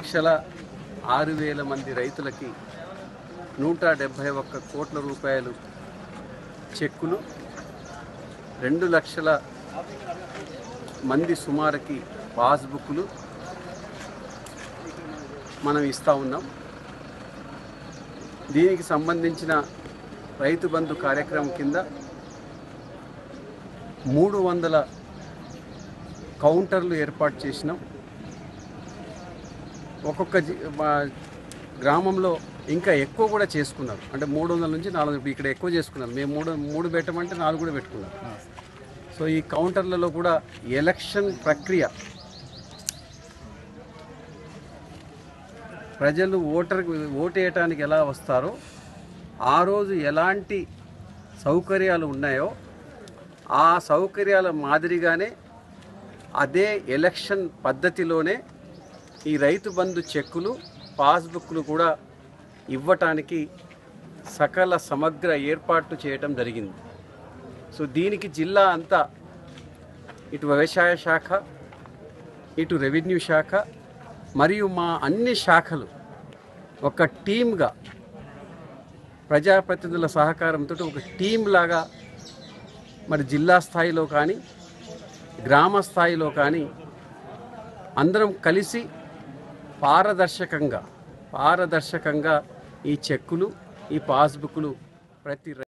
2,06,000 మంది రైతులకి 171 కోట్ల రూపాయలు చెక్కులు, 2 లక్షల మంది సుమారుకి పాస్బుక్లు మనం ఇస్తూ ఉన్నాం. దీనికి సంబంధించిన రైతు బంధు కార్యక్రమం కింద 300 కౌంటర్లు ఏర్పాటు చేసినాం. ఒక్కొక్క గ్రామంలో ఇంకా ఎక్కువ కూడా చేసుకున్నారు. అంటే 300 నుంచి 400 ఇక్కడ ఎక్కువ చేసుకున్నారు. మేము మూడు పెట్టమంటే 4 కూడా పెట్టుకున్నాం. సో ఈ కౌంటర్లలో కూడా ఎలక్షన్ ప్రక్రియ, ప్రజలు ఓటేయటానికి ఎలా వస్తారో ఆ రోజు ఎలాంటి సౌకర్యాలు ఉన్నాయో ఆ సౌకర్యాల మాదిరిగానే అదే ఎలక్షన్ పద్ధతిలోనే ఈ రైతు బంధు చెక్కులు, పాస్బుక్లు కూడా ఇవ్వటానికి సకల సమగ్ర ఏర్పాట్లు చేయటం జరిగింది. సో దీనికి జిల్లా అంతా, ఇటు వ్యవసాయ శాఖ, ఇటు రెవెన్యూ శాఖ మరియు మా అన్ని శాఖలు ఒక టీమ్గా, ప్రజాప్రతినిధుల సహకారంతో ఒక టీం లాగా మరి జిల్లా స్థాయిలో కానీ గ్రామ స్థాయిలో కానీ అందరం కలిసి పారదర్శకంగా ఈ చెక్కులు, ఈ పాస్బుక్లు ప్రతి